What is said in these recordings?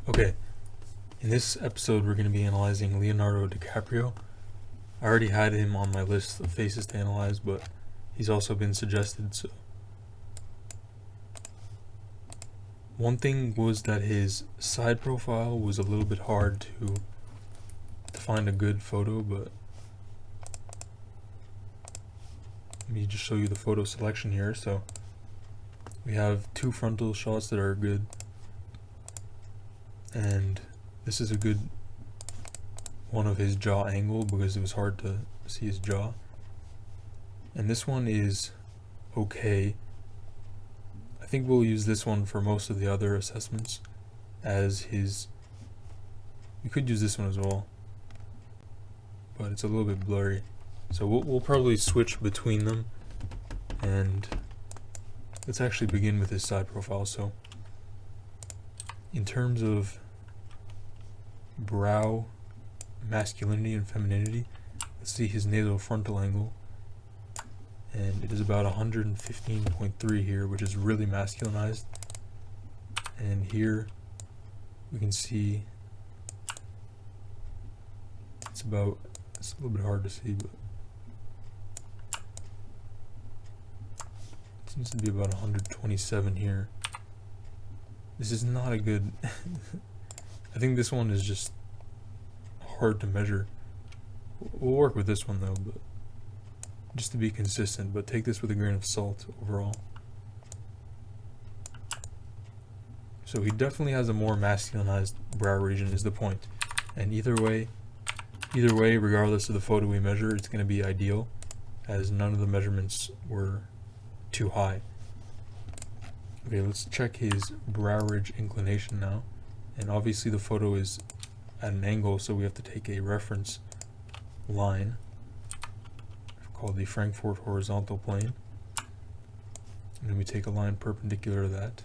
Okay, in this episode we're going to be analyzing Leonardo Dicaprio. I already had him on my list of faces to analyze, but he's also been suggested, so. One thing was that his side profile was a little bit hard to find a good photo, but let me just show you the photo selection here. So we have two frontal shots that are good, and this is a good one of his jaw angle because it was hard to see his jaw, and this one is okay. I think we'll use this one for most of the other assessments as his. We could use this one as well, but it's a little bit blurry, so we'll probably switch between them. And let's actually begin with his side profile. So in terms of brow masculinity and femininity, let's see his nasal frontal angle, and it is about 115.3 here, which is really masculinized. And here we can see it's a little bit hard to see, but it seems to be about 127 here. This is not a good I think this one is just hard to measure. We'll work with this one though, but just to be consistent, but take this with a grain of salt overall. So he definitely has a more masculinized brow region is the point. And either way, regardless of the photo we measure, it's going to be ideal, as none of the measurements were too high. Okay, let's check his brow ridge inclination now. And obviously the photo is at an angle, so we have to take a reference line called the Frankfurt horizontal plane. And then we take a line perpendicular to that.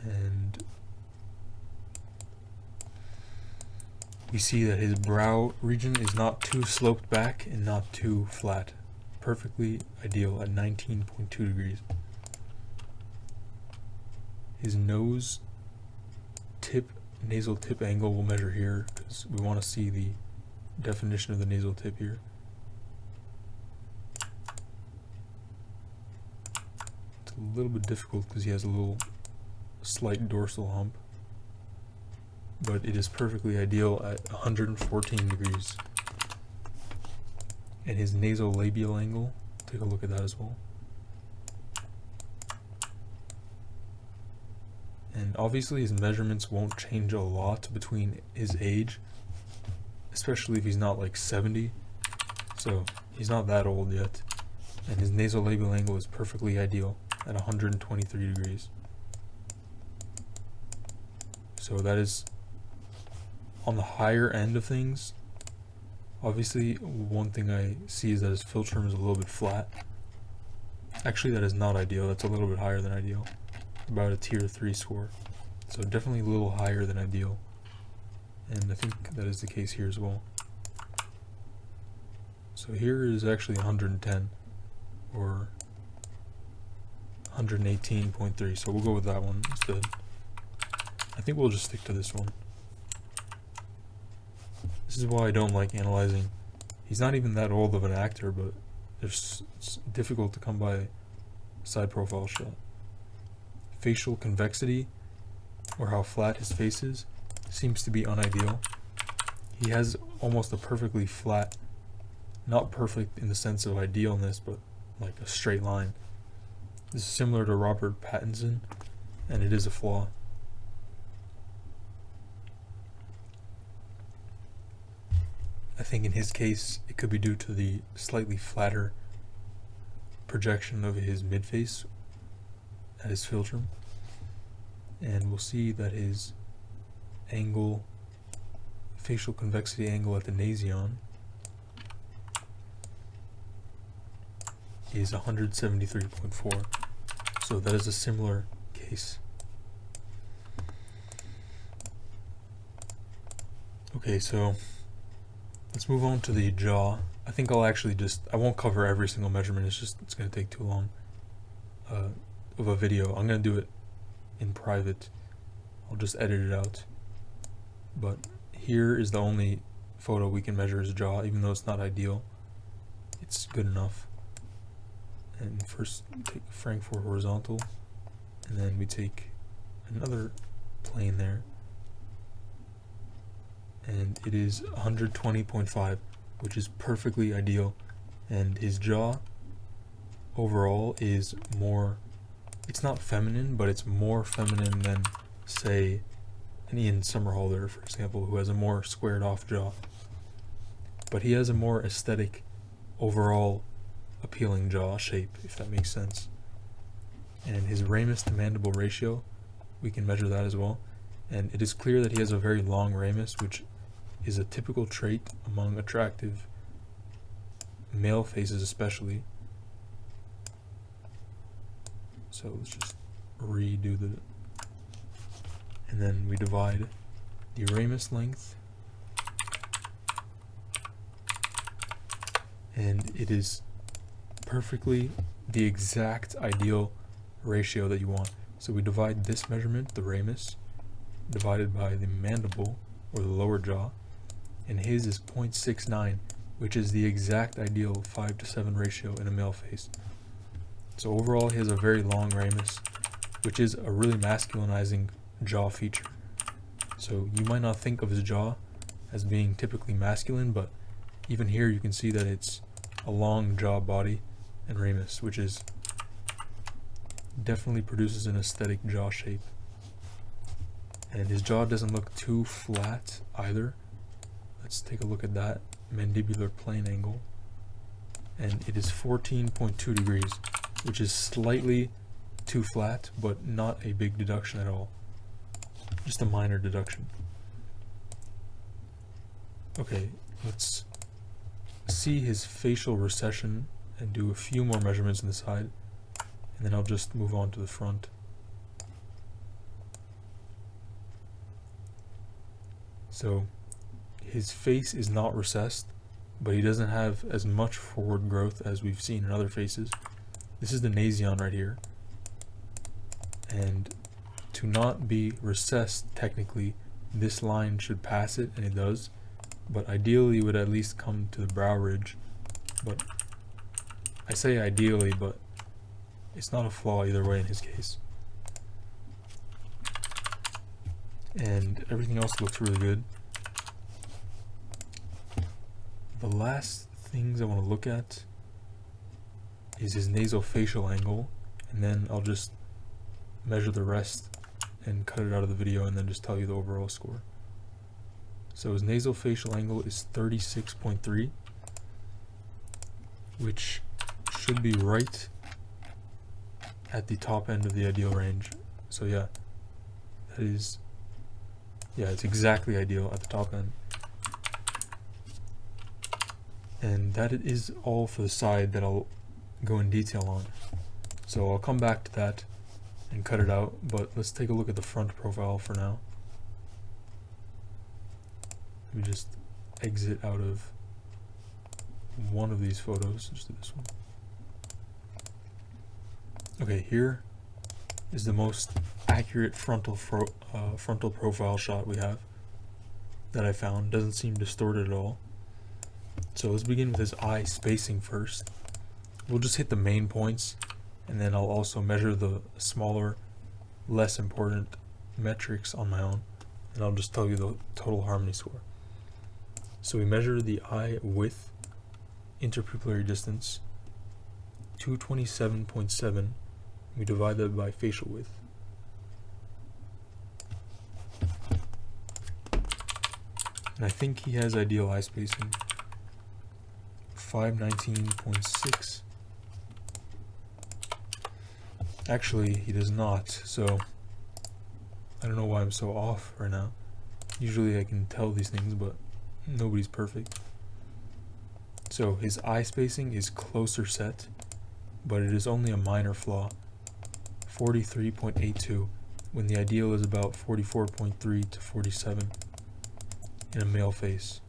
And we see that his brow region is not too sloped back and not too flat. Perfectly ideal at 19.2 degrees. His nose nasal tip angle we'll measure here because we want to see the definition of the nasal tip here. It's a little bit difficult because he has a little slight dorsal hump, but it is perfectly ideal at 114 degrees. And his nasolabial angle, take a look at that as well. And obviously his measurements won't change a lot between his age, especially if he's not like 70, so he's not that old yet. And his nasolabial angle is perfectly ideal at 123 degrees. So that is on the higher end of things. Obviously, one thing I see is that his philtrum is a little bit flat. Actually, that is not ideal. That's a little bit higher than ideal. About a tier 3 score. So definitely a little higher than ideal. And I think that is the case here as well. So here is actually 110 or 118.3. So we'll go with that one instead. I think we'll just stick to this one. This is why I don't like analyzing. He's not even that old of an actor, but it's difficult to come by a side profile shot. Facial convexity, or how flat his face is, seems to be unideal. He has almost a perfectly flat, not perfect in the sense of idealness, but like a straight line. This is similar to Robert Pattinson, and it is a flaw. I think in his case, it could be due to the slightly flatter projection of his midface at his philtrum. And we'll see that his angle, facial convexity angle at the nasion is 173.4. So that is a similar case. Okay, so let's move on to the jaw. I think I'll actually I won't cover every single measurement, it's going to take too long of a video. I'm going to do it in private I'll just edit it out. But here is the only photo we can measure his jaw, even though it's not ideal. It's good enough. And first take Frankfurt horizontal, and then we take another plane there, and it is 120.5, which is perfectly ideal. And his jaw overall is more, it's not feminine, but it's more feminine than, say, an Ian Somerhalder, for example, who has a more squared off jaw. But he has a more aesthetic, overall appealing jaw shape, if that makes sense. And his ramus to mandible ratio, we can measure that as well. And it is clear that he has a very long ramus, which is a typical trait among attractive male faces especially. So let's just redo the, and then we divide the ramus length, and it is perfectly the exact ideal ratio that you want. So we divide this measurement, the ramus, divided by the mandible, or the lower jaw, and his is 0.69, which is the exact ideal 5:7 ratio in a male face. So overall, he has a very long ramus, which is a really masculinizing jaw feature. So you might not think of his jaw as being typically masculine, but even here you can see that it's a long jaw body and ramus, which is definitely produces an aesthetic jaw shape. And his jaw doesn't look too flat either. Let's take a look at that mandibular plane angle, and it is 14.2 degrees, which is slightly too flat, but not a big deduction at all. Just a minor deduction. Okay, let's see his facial recession and do a few more measurements on the side, and then I'll just move on to the front. So his face is not recessed, but he doesn't have as much forward growth as we've seen in other faces. This is the nasion right here, and to not be recessed, technically this line should pass it, and it does, but ideally it would at least come to the brow ridge. But I say ideally, but it's not a flaw either way in his case. And everything else looks really good. The last things I want to look at is his nasal-facial angle, and then I'll just measure the rest and cut it out of the video and then just tell you the overall score. So his nasal-facial angle is 36.3, which should be right at the top end of the ideal range. So yeah, that is, yeah, it's exactly ideal at the top end. And that is all for the side that I'll go in detail on. So I'll come back to that and cut it out, but let's take a look at the front profile for now. Let me just exit out of one of these photos, just do this one. Okay, here is the most accurate frontal profile shot we have that I found. Doesn't seem distorted at all. So let's begin with his eye spacing first. We'll just hit the main points, and then I'll also measure the smaller, less important metrics on my own, and I'll just tell you the total harmony score. So we measure the eye width, interpupillary distance, 227.7. We divide that by facial width. And I think he has ideal eye spacing, 519.6. Actually, he does not, so I don't know why I'm so off right now. Usually I can tell these things, but nobody's perfect. So his eye spacing is closer set, but it is only a minor flaw, 43.82, when the ideal is about 44.3 to 47 in a male face.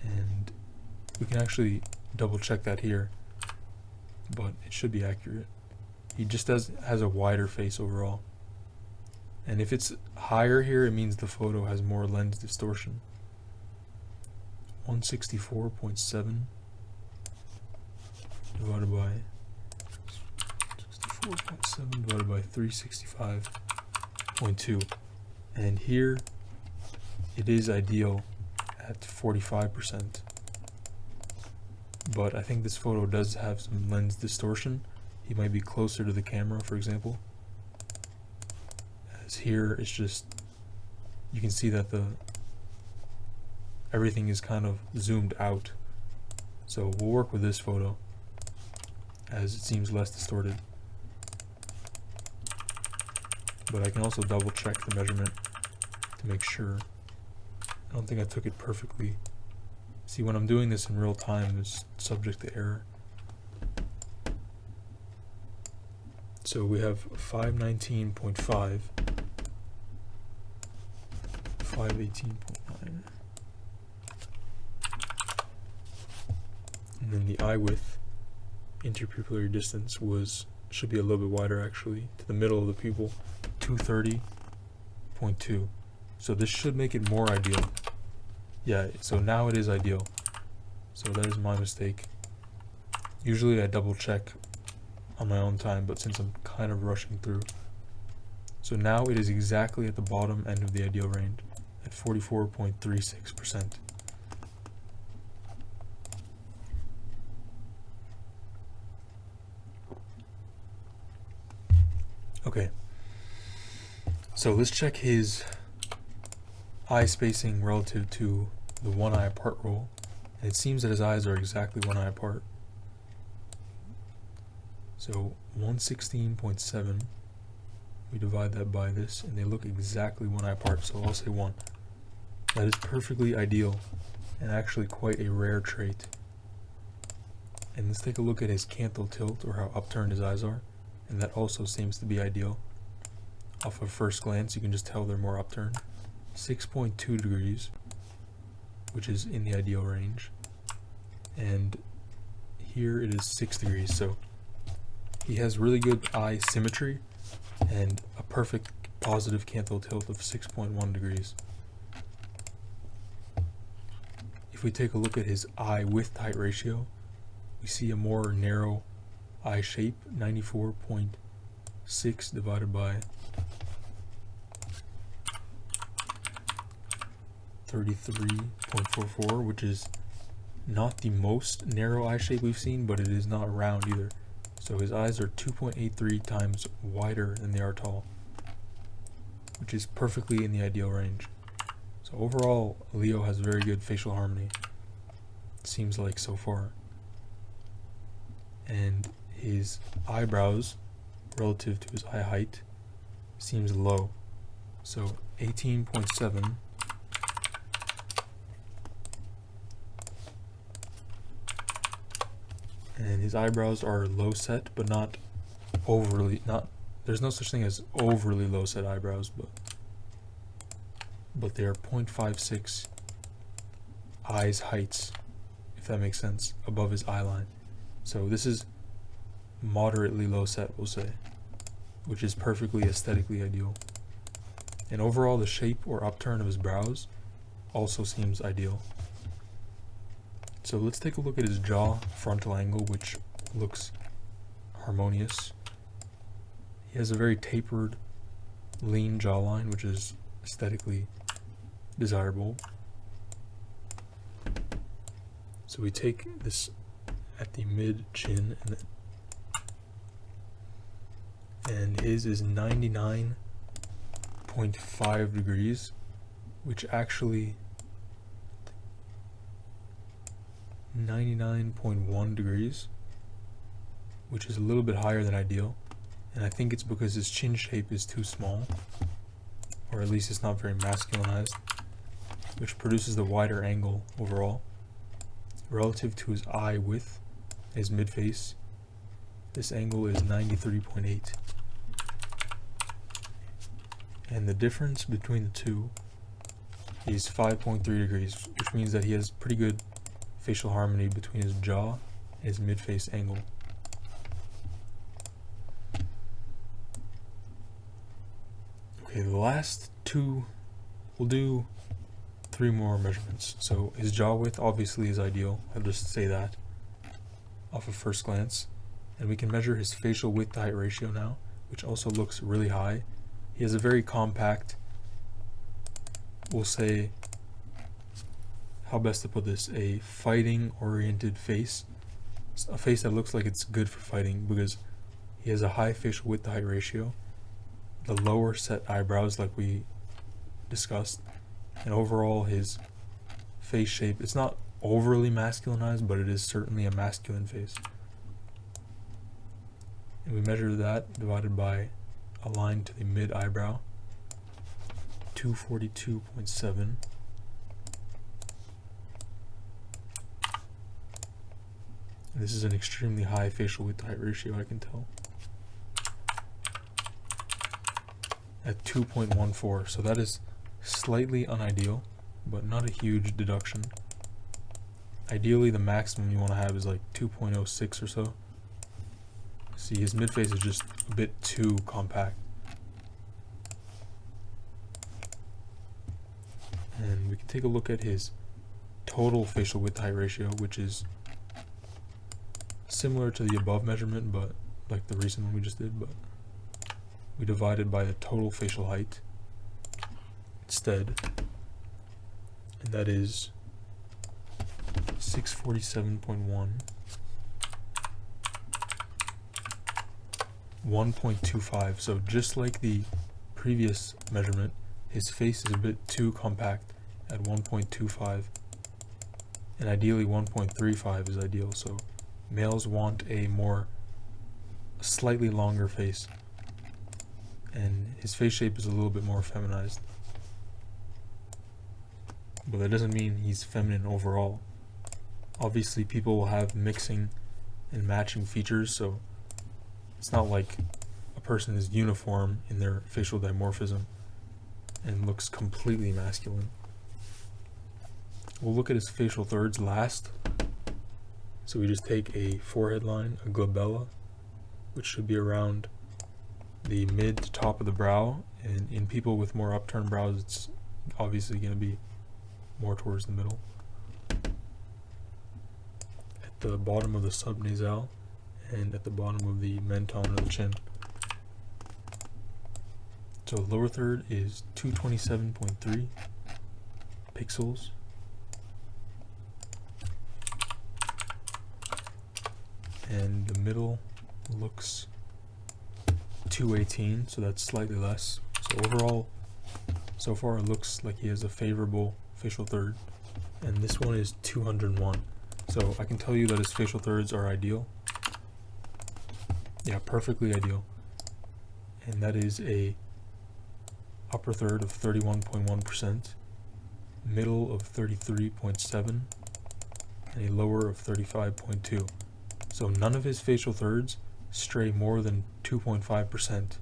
And we can actually double check that here, but it should be accurate. He just has a wider face overall. And if it's higher here, it means the photo has more lens distortion. 164.7 divided by 64.7 divided by 365.2. And here it is ideal at 45%. But I think this photo does have some lens distortion. He might be closer to the camera, for example. As here, it's just, you can see that everything is kind of zoomed out. So we'll work with this photo as it seems less distorted. But I can also double check the measurement to make sure. I don't think I took it perfectly. See, when I'm doing this in real time, it's subject to error. So we have 519.5, 518.9, and then the eye width, interpupillary distance should be a little bit wider actually, to the middle of the pupil, 230.2. So this should make it more ideal. Yeah, so now it is ideal. So that is my mistake. Usually I double check on my own time, but since I'm kind of rushing through. So now it is exactly at the bottom end of the ideal range at 44.36%. Okay. So let's check his eye spacing relative to the one eye apart rule, and it seems that his eyes are exactly one eye apart. So 116.7, we divide that by this, and they look exactly one eye apart, so I'll say 1. That is perfectly ideal, and actually quite a rare trait. And let's take a look at his canthal tilt, or how upturned his eyes are, and that also seems to be ideal. Off of first glance, you can just tell they're more upturned. 6.2 degrees, which is in the ideal range, and here it is 6 degrees, so he has really good eye symmetry and a perfect positive canthal tilt of 6.1 degrees. If we take a look at his eye width height ratio, we see a more narrow eye shape, 94.6 divided by 33.44, which is not the most narrow eye shape we've seen, but it is not round either. So his eyes are 2.83 times wider than they are tall, which is perfectly in the ideal range. So overall, Leo has very good facial harmony, it seems like so far. And his eyebrows relative to his eye height seems low. So 18.7 and his eyebrows are low set, but not overly, there's no such thing as overly low set eyebrows, but they are 0.56 eyes heights, if that makes sense, above his eye line. So this is moderately low set, we'll say, which is perfectly aesthetically ideal. And overall, the shape or upturn of his brows also seems ideal. So let's take a look at his jaw frontal angle, which looks harmonious. He has a very tapered, lean jawline, which is aesthetically desirable. So we take this at the mid chin, and his is 99.5 degrees, which actually 99.1 degrees, which is a little bit higher than ideal, and I think it's because his chin shape is too small, or at least it's not very masculinized, which produces the wider angle overall. Relative to his eye width, his mid-face, this angle is 93.8, and the difference between the two is 5.3 degrees, which means that he has pretty good facial harmony between his jaw and his mid-face angle. Okay, the last two, we'll do 3 more measurements. So his jaw width obviously is ideal. I'll just say that off of first glance. And we can measure his facial width to height ratio now, which also looks really high. He has a very compact, we'll say, how best to put this, a fighting oriented face. A face that looks like it's good for fighting because he has a high facial width to height ratio, the lower set eyebrows like we discussed, and overall his face shape, it's not overly masculinized, but it is certainly a masculine face. And we measure that divided by a line to the mid eyebrow, 242.7. This is an extremely high facial width to height ratio, I can tell. At 2.14, so that is slightly unideal, but not a huge deduction. Ideally, the maximum you want to have is like 2.06 or so. See, his midface is just a bit too compact. And we can take a look at his total facial width to height ratio, which is similar to the above measurement, but like the recent one we just did, but we divided by the total facial height instead, and that is 647.1, 1.25. So just like the previous measurement, his face is a bit too compact at 1.25, and ideally 1.35 is ideal. So males want a slightly longer face, and his face shape is a little bit more feminized. But that doesn't mean he's feminine overall. Obviously people will have mixing and matching features, so it's not like a person is uniform in their facial dimorphism and looks completely masculine. We'll look at his facial thirds last. So we just take a forehead line, a glabella, which should be around the mid to top of the brow, and in people with more upturned brows it's obviously going to be more towards the middle. At the bottom of the subnasal and at the bottom of the menton or the chin. So lower third is 227.3 pixels. And the middle looks 218, so that's slightly less. So overall, so far it looks like he has a favorable facial third, and this one is 201. So I can tell you that his facial thirds are ideal. Yeah, perfectly ideal. And that is a upper third of 31.1%, middle of 33.7, and a lower of 35.2. So none of his facial thirds stray more than 2.5%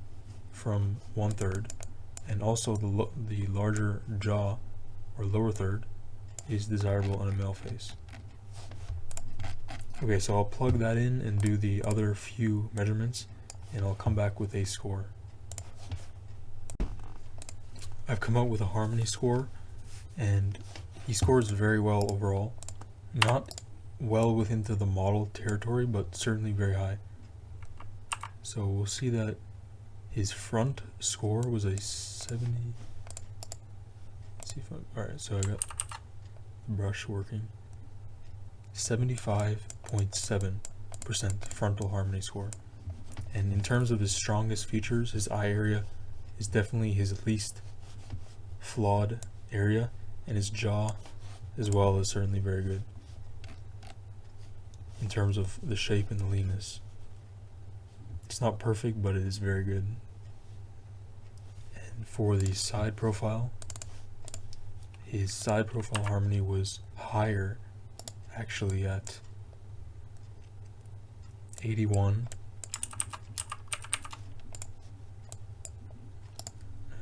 from 1/3, and also the larger jaw or lower third is desirable on a male face. Okay, so I'll plug that in and do the other few measurements, and I'll come back with a score. I've come out with a harmony score, and he scores very well overall. Not well within the model territory, but certainly very high. So we'll see that his front score was a 70. Let's see if alright, so I got the brush working. 75.7% frontal harmony score. And in terms of his strongest features, his eye area is definitely his least flawed area, and his jaw as well is certainly very good in terms of the shape and the leanness. It's not perfect, but it is very good. And for the side profile, his side profile harmony was higher, actually, at 81.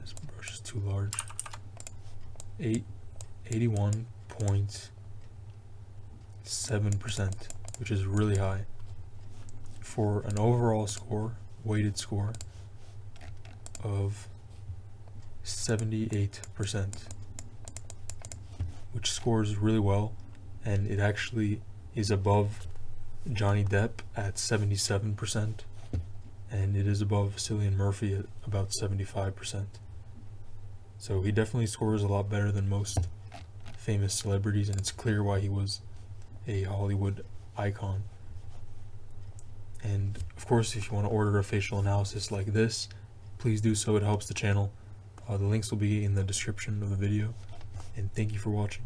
This brush is too large. 81.7%, which is really high. For an overall score, weighted score of 78%, which scores really well, and it actually is above Johnny Depp at 77%, and it is above Cillian Murphy at about 75%. So he definitely scores a lot better than most famous celebrities, and it's clear why he was a Hollywood icon. And of course, if you want to order a facial analysis like this, please do so. It helps the channel. The links will be in the description of the video, and thank you for watching.